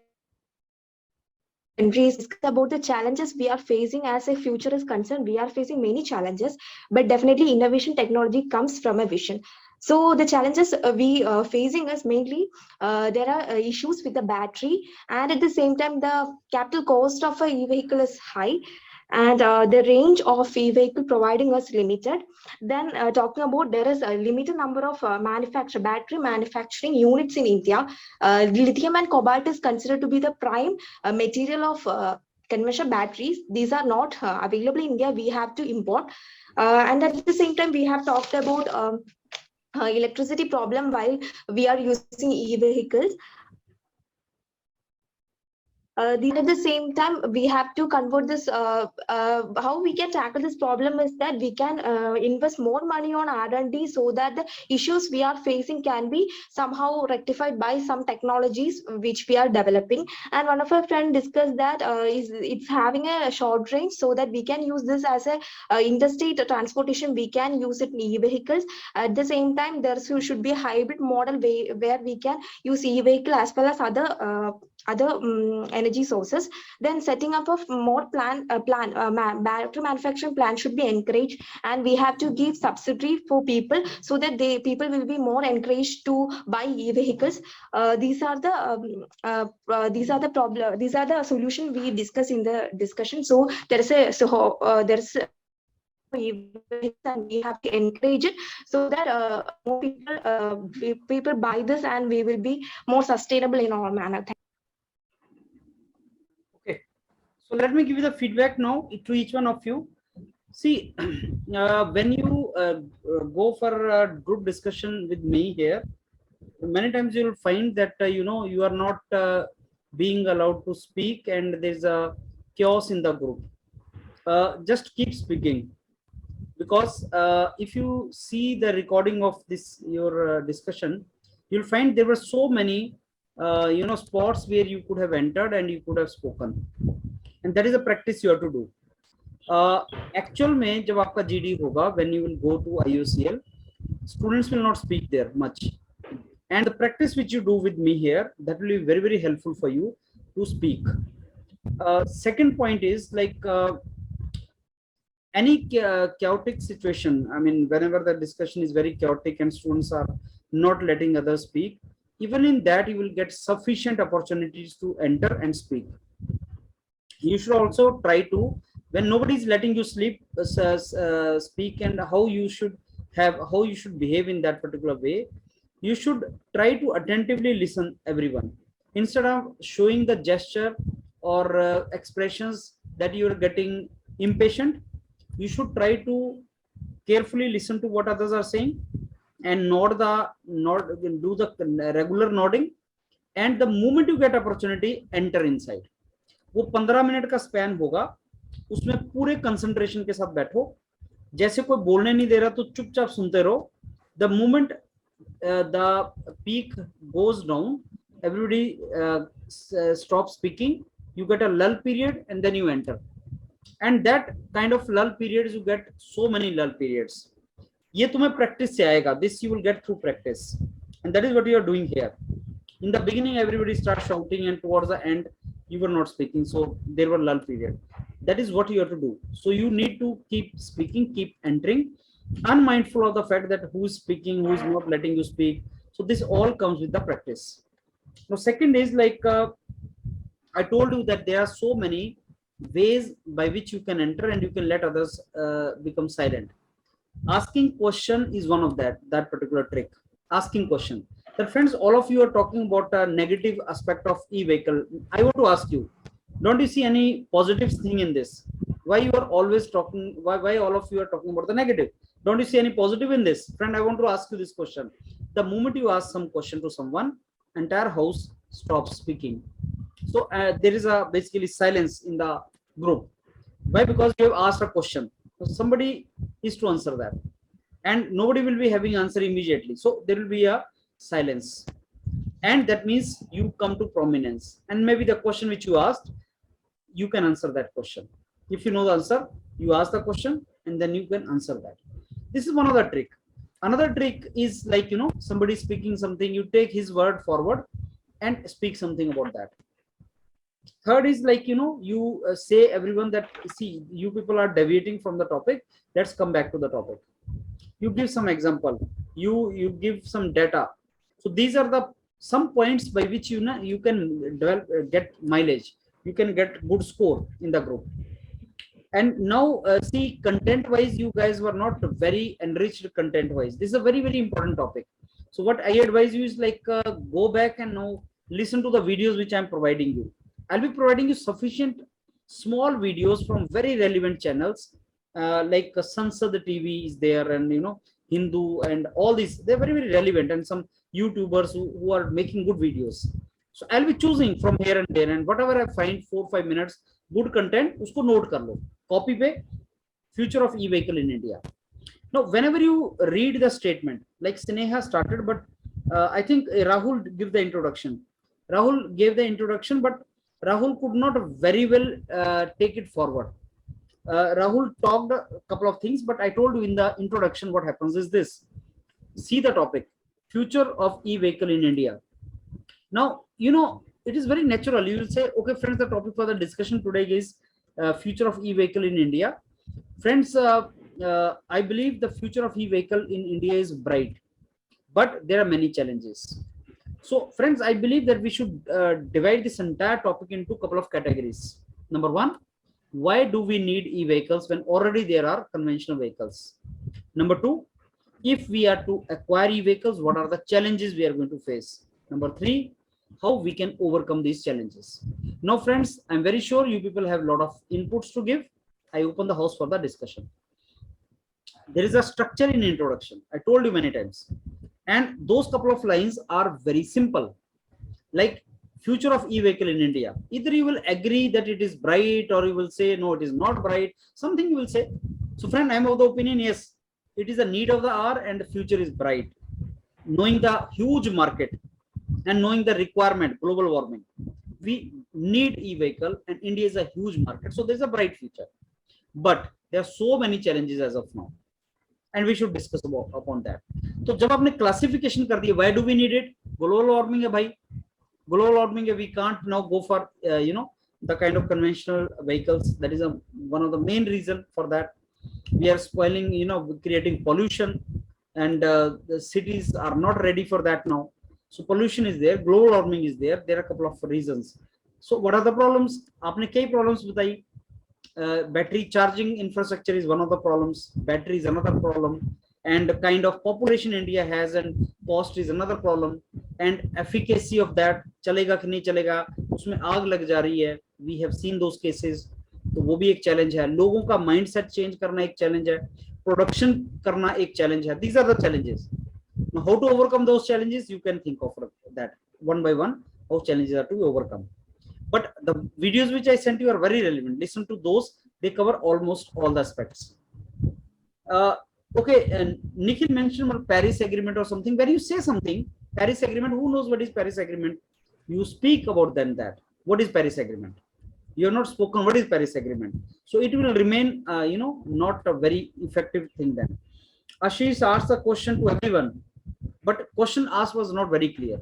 About the challenges we are facing as a future is concerned. We are facing many challenges, but definitely innovation technology comes from a vision. So the challenges we facing is mainly there are issues with the battery, and at the same time the capital cost of a e-vehicle is high, and the range of e-vehicle providing us limited. Then talking about, there is a limited number of battery manufacturing units in India. Lithium and cobalt is considered to be the prime material of conventional batteries. These are not available in India. We have to import. And at the same time, we have talked about electricity problem while we are using e-vehicles. At the same time, we have to convert this. How we can tackle this problem is that we can invest more money on R&D, so that the issues we are facing can be somehow rectified by some technologies which we are developing. And one of our friends discussed that it's having a short range, so that we can use this as a interstate transportation. We can use it in e-vehicles. At the same time, there should be a hybrid model where we can use e-vehicle as well as other energy sources. Then setting up of more battery manufacturing plant should be encouraged, and we have to give subsidy for people, so that people will be more encouraged to buy e-vehicles. These are the problem. These are the solution we discuss in the discussion. So there is and we have to encourage it so that more people buy this and we will be more sustainable in our manner. Okay, so let me give you the feedback now to each one of you. See, when you go for a group discussion with me here, many times you will find that you are not being allowed to speak, and there's a chaos in the group. Just keep speaking, because if you see the recording of this your discussion, you'll find there were so many spots where you could have entered and you could have spoken, and that is a practice you have to do. Actual में जब आपका GD होगा, when you will go to IOCL, students will not speak there much, and the practice which you do with me here, that will be very, very helpful for you to speak. Second point is like any chaotic situation. I mean, whenever the discussion is very chaotic and students are not letting others speak, even in that you will get sufficient opportunities to enter and speak. You should also try to, when nobody is letting you speak, and how you should behave in that particular way, you should try to attentively listen everyone, instead of showing the gesture or expressions that you are getting impatient. You should try to carefully listen to what others are saying and do the regular nodding, and the moment you get opportunity, enter inside. वो 15 minute का span होगा, उसमें पूरे concentration के साथ बैठो, जैसे कोई बोलने नहीं दे रहा तो चुपचाप सुनते रहो. The moment the peak goes down, everybody stops speaking, you get a lull period, and then you enter. And that kind of lull periods, you get so many lull periods. ये तुम्हें practice से आएगा. This you will get through practice, and that is what you are doing here. In the beginning, everybody starts shouting, and towards the end, you were not speaking, so there were lull period. That is what you have to do. So you need to keep speaking, keep entering, unmindful of the fact that who is speaking, who is not letting you speak. So this all comes with the practice. Now, second is like I told you that there are so many ways by which you can enter and you can let others become silent. Asking question is one of that particular trick. Asking question. That friends, all of you are talking about a negative aspect of e-vehicle. I want to ask you, don't you see any positive thing in this? Why you are always talking? Why all of you are talking about the negative? Don't you see any positive in this? Friend, I want to ask you this question. The moment you ask some question to someone, entire house stops speaking. So there is a basically silence in the group. Why? Because you have asked a question. So somebody is to answer that, and nobody will be having answer immediately. So there will be a silence, and that means you come to prominence. And maybe the question which you asked, you can answer that question. If you know the answer, you ask the question, and then you can answer that. This is one other trick. Another trick is like somebody speaking something, you take his word forward and speak something about that. Third is like you say everyone that, see, you people are deviating from the topic, let's come back to the topic. You give some example, you give some data. So these are the some points by which you can develop, get mileage, you can get good score in the group. And now see, content wise, you guys were not very enriched content wise. This is a very, very important topic. So what I advise you is like go back and now listen to the videos which I'm providing you. I'll be providing you sufficient small videos from very relevant channels like Sansad TV is there, and Hindu, and all these, they're very, very relevant, and some YouTubers who are making good videos. So I'll be choosing from here and there, and whatever I find 4-5 minutes good content, usko note kar lo, copy pe, future of e-vehicle in India. Now, whenever you read the statement, like Sneha started, but I think Rahul give the introduction. Rahul gave the introduction, but Rahul could not very well take it forward. Rahul talked a couple of things, but I told you in the introduction what happens is this. See the topic, future of e-vehicle in India. Now, it is very natural. You will say, okay, friends, the topic for the discussion today is future of e-vehicle in India. Friends, I believe the future of e-vehicle in India is bright, but there are many challenges. So friends, I believe that we should divide this entire topic into a couple of categories. Number one, why do we need e-vehicles when already there are conventional vehicles? Number 2, if we are to acquire e-vehicles, what are the challenges we are going to face? Number 3, how we can overcome these challenges. Now friends, I'm very sure you people have a lot of inputs to give. I open the house for the discussion. There is a structure in introduction, I told you many times, and those couple of lines are very simple. Like future of e-vehicle in India, either you will agree that it is bright, or you will say no, it is not bright, something you will say. So friend, I am of the opinion, yes, it is a need of the hour and the future is bright. Knowing the huge market and knowing the requirement, global warming, we need e-vehicle, and India is a huge market, so there's a bright future. But there are so many challenges as of now, and we should discuss upon that. So जब आपने classification कर दिया, why do we need it? Global warming है भाई, global warming है, we can't now go for the kind of conventional vehicles. That is one of the main reason for that. We are spoiling, creating pollution, and the cities are not ready for that now. So pollution is there, global warming is there. There are a couple of reasons. So what are the problems? आपने कई problems बताई. Battery charging infrastructure is one of the problems. Battery is another problem, and the kind of population India has and cost is another problem, and efficacy of that, चलेगा कि नहीं चलेगा, उसमें आग लग जा रही है. We have seen those cases. तो वो भी एक चैलेंज है. लोगों का माइंडसेट चेंज करना एक चैलेंज है. प्रोडक्शन करना एक चैलेंज है. These are the challenges. Now, how to overcome those challenges? You can think of that one by one. How challenges are to be overcome. But the videos which I sent you are very relevant. Listen to those. They cover almost all the aspects. Okay, and Nikhil mentioned about Paris Agreement or something. Where you say something, Paris Agreement, who knows what is Paris Agreement? You speak about then that. What is Paris Agreement? You have not spoken what is Paris Agreement. So it will remain, not a very effective thing then. Ashish asked a question to everyone, but question asked was not very clear.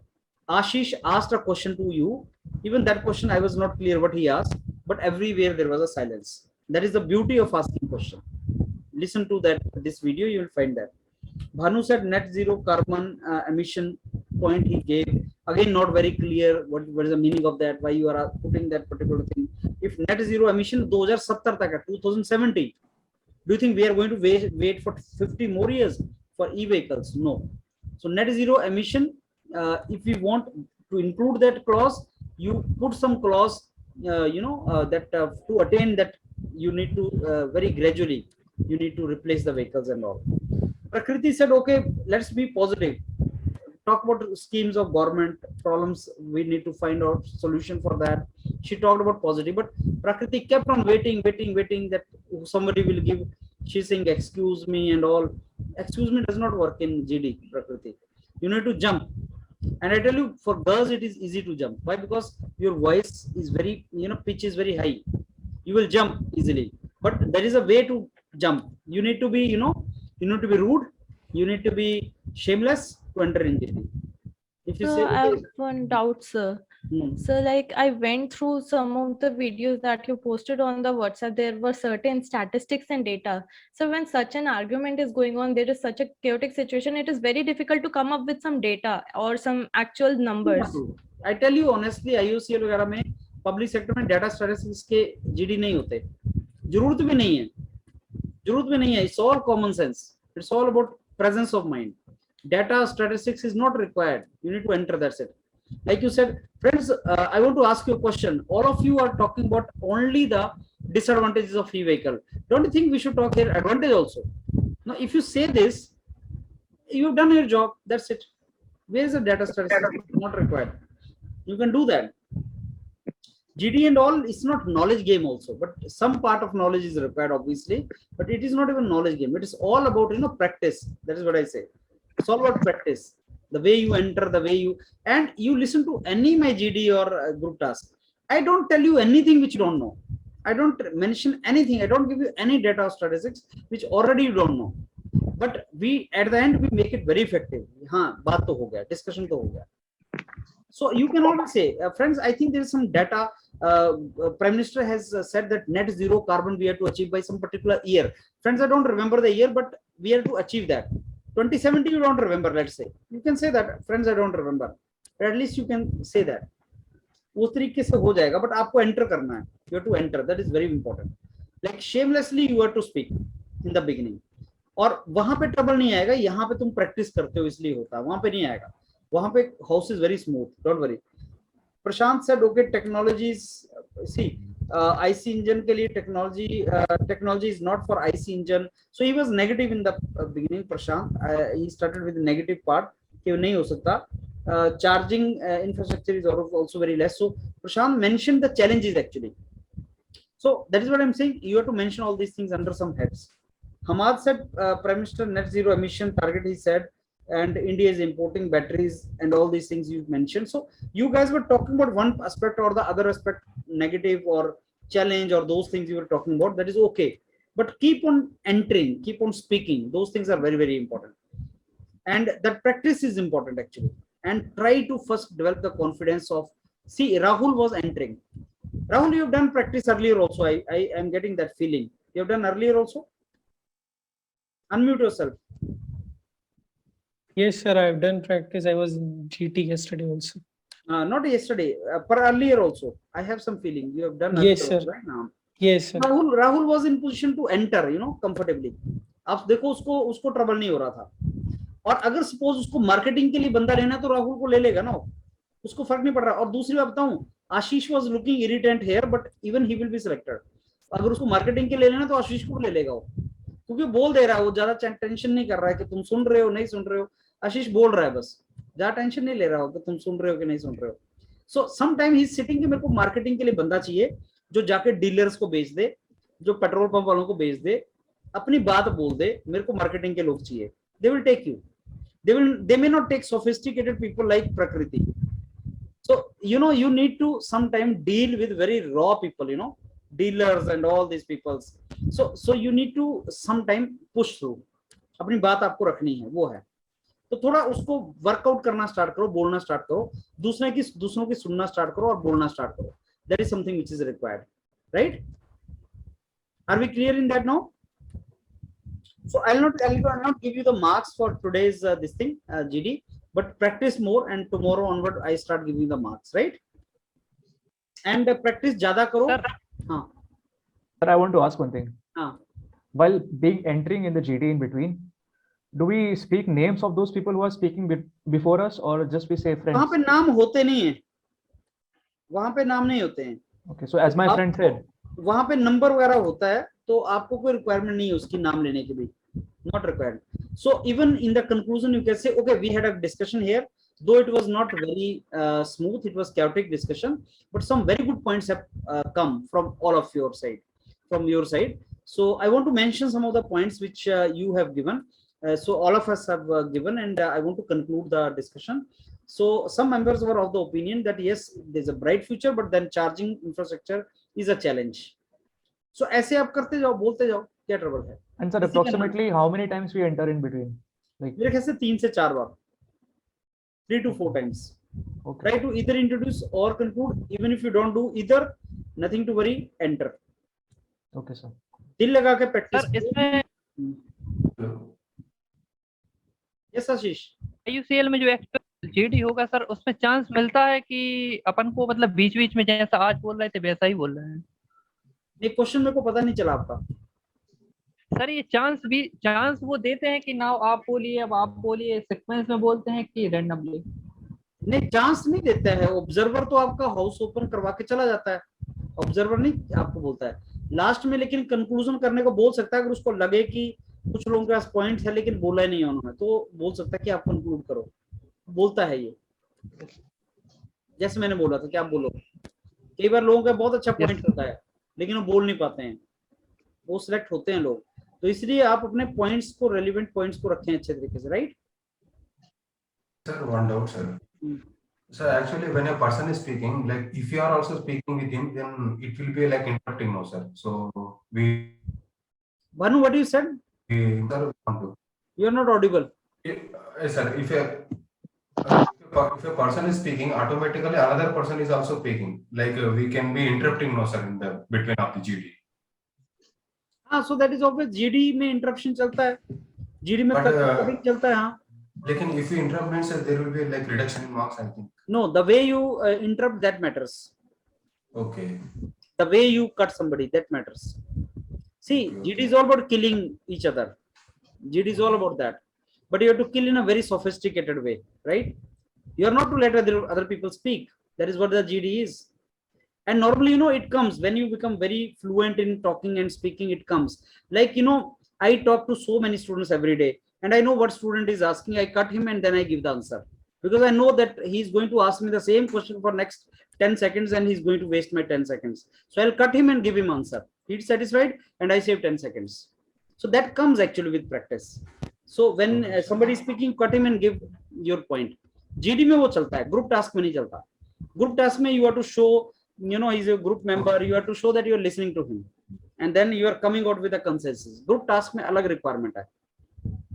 Ashish asked a question to you. Even that question, I was not clear what he asked, but everywhere there was a silence. That is the beauty of asking question. Listen to this video, you will find that. Bhanu said net zero carbon emission point he gave. Again, not very clear what is the meaning of that, why you are putting that particular thing. If net zero emission 2070 tak hai, 2070, do you think we are going to wait for 50 more years for e-vehicles? No. So net zero emission, if we want to include that clause, you put some clause, that to attain that, you need to very gradually, you need to replace the vehicles and all. Prakriti said, okay, let's be positive. Talk about schemes of government problems. We need to find out solution for that. She talked about positive, but Prakriti kept on waiting that somebody will give. She's saying, excuse me and all. Excuse me does not work in GD, Prakriti. You need to jump. And I tell you, for girls, it is easy to jump. Why? Because your voice is very, pitch is very high. You will jump easily. But there is a way to jump. You need to be, you need to be rude. You need to be shameless to enter in GD. If you say, I have one doubt, sir. So like I went through some of the videos that you posted on the WhatsApp. There were certain statistics and data. So when such an argument is going on, there is such a chaotic situation, it is very difficult to come up with some data or some actual numbers. I tell you honestly, IOCL वगैरह में public sector में data statistics के GD नहीं होते. जरूरत भी नहीं है. जरूरत भी नहीं है. It's all common sense. It's all about presence of mind. Data statistics is not required. You need to enter, that's it. Like you said, friends, I want to ask you a question. All of you are talking about only the disadvantages of e-vehicle. Don't you think we should talk here advantage also? Now, if you say this, you've done your job. That's it. Where is the data statistics? Not required. You can do that. GD and all is not knowledge game also, but some part of knowledge is required, obviously. But it is not even knowledge game. It is all about practice. That is what I say. It's all about practice. The way you enter, the way you listen to any my GD or group task. I don't tell you anything which you don't know. I don't mention anything. I don't give you any data or statistics which already you don't know. But we at the end we make it very effective. हाँ, बात तो हो गया, discussion तो हो गया. So you can always say, friends, I think there is some data. Prime Minister has said that net zero carbon we have to achieve by some particular year. Friends, I don't remember the year, but we have to achieve that. 2070 you don't remember, let's say. You can say that, friends, I don't remember. But at least you can say that. वो तरीके से हो जाएगा, but आपको enter करना है. You have to enter. That is very important. like shamelessly you have to speak in the beginning. और वहां पे ट्रबल नहीं आएगा, यहाँ पे तुम प्रैक्टिस करते हो इसलिए होता है, वहां पे नहीं आएगा, वहां पे house is very smooth, don't worry. Prashant said okay technologies, see IC engine के लिए technology is not for IC engine, so he was negative in the beginning. Prashant, he started with the negative part कि नहीं हो सकता, charging infrastructure is also very less. So Prashant mentioned the challenges actually. So that is what I'm saying, you have to mention all these things under some heads. Hamad said Prime Minister net zero emission target, he said, and India is importing batteries and all these things you mentioned. So you guys were talking about one aspect or the other aspect, negative or challenge or those things you were talking about, that is okay, but keep on entering, keep on speaking, those things are very, very important, and that practice is important actually. And try to first develop the confidence of, see, Rahul was entering. Rahul, you have done practice earlier also, I am getting that feeling. You have done earlier also? Unmute yourself. Yes, sir, I have done practice. I was in GT yesterday also. Not yesterday, but earlier also. I have some feeling you have done. Yes, sir. Also, right now. Yes, sir. Rahul was in position to enter, you know, comfortably. आप देखो उसको trouble नहीं हो रहा था, और अगर suppose उसको मार्केटिंग के लिए बंदा लेना तो राहुल को ले लेगा ना, उसको फर्क नहीं पड़ रहा. और दूसरी बात बताऊं, आशीष was looking irritant here, but even he will be selected. अगर उसको मार्केटिंग के लिए लेना तो आशीष को ले लेगा वो, क्योंकि बोल दे रहा है वो, ज्यादा टेंशन नहीं कर रहा है कि तुम सुन रहे हो नहीं सुन रहे हो. आशीष बोल रहा है बस, ज्यादा टेंशन नहीं ले रहा हो कि तुम सुन रहे हो कि नहीं सुन रहे हो. So some time he is sitting कि मेरे को मार्केटिंग के लिए बंदा चाहिए जो जाके डीलर्स को बेच दे, जो पेट्रोल पंप वालों को बेच दे, अपनी बात बोल दे, मेरे को मार्केटिंग के लोग चाहिए. They will take you, they may not take sophisticated people like Prakriti. So you know, you need to sometime deal with very raw people, you know, dealers and all these people. So you need to sometime push through. अपनी बात आपको रखनी है, वो है. तो थोड़ा उसको वर्कआउट करना स्टार्ट करो, बोलना स्टार्ट करो, दूसरों की सुनना स्टार्ट करो और बोलना स्टार्ट करो. That is something which is required, right? Are we clear in that now? So I'll not give you the marks for today's this thing GD, but practice more, and tomorrow onward I start giving the marks, right? And practice ज़्यादा करो. हाँ. Sir, I want to ask one thing. हाँ. While entering in the GD in between, do we speak names of those people who are speaking before us, or just we say friends? वहाँ पे नाम होते नहीं है, वहाँ पे नाम नहीं होते हैं. Okay, so as my friend said, वहाँ पे नंबर वगैरह होता है, तो आपको कोई रिक्वायरमेंट नहीं है उसकी नाम लेने की भी, not required. So even in the conclusion you can say, okay, we had a discussion here, though it was not very smooth, it was chaotic discussion, but some very good points have come from all of your side, from your side. So I want to mention some of the points which you have given. So all of us have given, and I want to conclude the discussion. So some members were of the opinion that yes, there's a bright future, but then charging infrastructure is a challenge. So ऐसे आप करते जाओ, बोलते जाओ, क्या trouble है. And sir, approximately how many times we enter in between? Like मेरे ख्याल से 3 से 4 बार, 3 to 4 times. Okay. Try to either introduce or conclude. Even if you don't do either, nothing to worry. Enter. Okay, sir. दिल लगा के practice. Sir इसमें yes आशीष, IUCL में जो एक्चुअल GD होगा सर, उसमें चांस मिलता है कि अपन को, मतलब बीच बीच में जैसा आज बोल रहे थे वैसा ही बोल रहे हैं? ये क्वेश्चन मेरे को पता नहीं चला आपका. सर ये चांस वो देते हैं कि नाउ आप बोलिए, अब आप बोलिए, सीक्वेंस में बोलते हैं कि रैंडमली? नहीं, चांस नहीं देता है. ऑब्जर्वर तो आपका हाउस ओपन करवा के चला जाता है, ऑब्जर्वर नहीं आपको बोलता है लास्ट में, लेकिन कंक्लूजन करने को बोल सकता है. अगर उसको लगे कि कुछ लोगों के पास पॉइंट है लेकिन बोला नहीं उन्होंने, तो बोल सकता है कि आप कंक्लूड करो. बोलता है ये, जैसे मैंने बोला था कि आप बोलो. कई बार लोगों का बहुत अच्छा पॉइंट होता है लेकिन वो बोल नहीं पाते हैं, वो सिलेक्ट होते हैं लोग. तो इसलिए आप अपने पॉइंट्स को, रेलिवेंट पॉइंट्स को रखें अच्छे तरीके से, right? Sir, one doubt, sir. So actually, when a person is speaking, like if you are also speaking with him, then it will be like interrupting, no, sir. So we. Banu, what you said? Sir, you are not audible. Yes, sir. If a person is speaking, automatically another person is also speaking. Like we can be interrupting, no, sir, in the between of the GD. So that is obvious. GD में interruption चलता है, GD में cutting चलता है. हाँ. लेकिन if you interrupt means there will be like reduction in marks, I think. No, the way you interrupt that matters. Okay. The way you cut somebody, that matters. See, GD is all about killing each other. GD is all about that, but you have to kill in a very sophisticated way, right? You are not to let other people speak. That is what the GD is. And normally, you know, it comes when you become very fluent in talking and speaking. It comes like, you know, I talk to so many students every day, and I know what student is asking. I cut him and then I give the answer, because I know that he's going to ask me the same question for next 10 seconds and he's going to waste my 10 seconds. So I'll cut him and give him answer. He's satisfied and I save 10 seconds. So that comes actually with practice. So when somebody is speaking, cut him and give your point. GD में वो चलता है, group task में नहीं चलता. Group task में you have to show, you know, he's a group member. You have to show that you are listening to him, and then you are coming out with a consensus. Group task में अलग requirement है,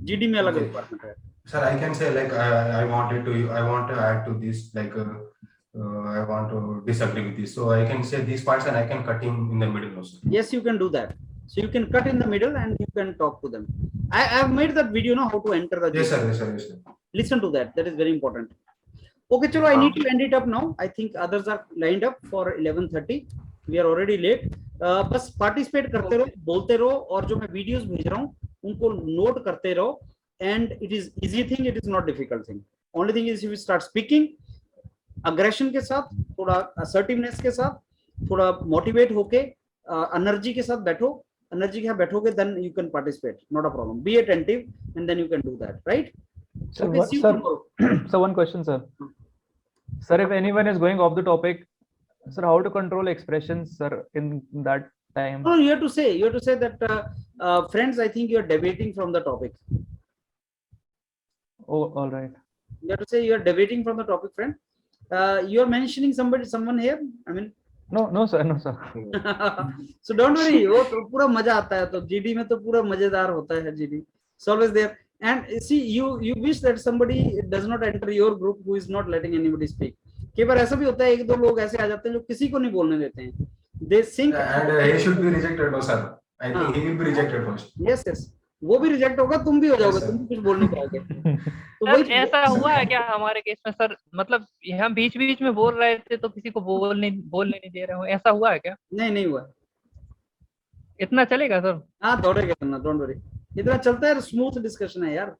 GD में अलग requirement है. Sir, I can say like I want to add to this, like I want to disagree with this. So I can say these parts and I can cut him in the middle also. Yes, you can do that. So you can cut in the middle and you can talk to them. I have made that video, know how to enter the. Yes, sir. Yes, sir. Yes, sir. Listen to that. That is very important. Okay, chalo, I need to end it up now. I think others are lined up for 11:30. We are already late. बस participate करते रहो, बोलते रहो, और जो मैं videos भेज रहा हूँ उनको note करते रहो. And it is easy thing. It is not difficult thing. Only thing is if you start speaking, aggression के साथ, थोड़ा assertiveness के साथ, थोड़ा motivate होके, energy के साथ बैठो. Energy के साथ बैठोगे, then you can participate. Not a problem. Be attentive, and then you can do that, right? So, Okay, see you tomorrow. so one question, sir. Sir, if anyone is going off the topic, sir, how to control expressions, sir, in that time? No, you have to say that, friends, I think you are deviating from the topic. Oh, all right. You have to say you are deviating from the topic, friend. You are mentioning someone here. I mean. No, sir. So don't worry. वो तो पूरा मजा आता है. तो GD में तो पूरा मजेदार होता है GD. It's always there. And see, you wish that somebody does not enter your group who is not letting anybody speak. कई बार ऐसा भी होता है, एक दो लोग ऐसे आ जाते हैं जो किसी को नहीं बोलने देते हैं. They think. And he should be rejected, no sir. I think he will be rejected first. Yes. वो भी रिजेक्ट होगा, तुम भी हो जाओगे, तुम कुछ बोल नहीं पाओगे. तो सर ऐसा हुआ है क्या हमारे केस में सर? मतलब हम बीच में बोल रहे थे तो किसी को बोलने नहीं दे रहे हो, ऐसा हुआ है क्या? नहीं हुआ. इतना चलेगा सर? हाँ, दौड़ेगा इतना, डोंट वरी. इतना चलता है, स्मूथ डिस्कशन है यार.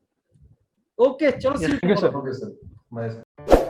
ओके, चलो. Okay, sir. Bye, sir.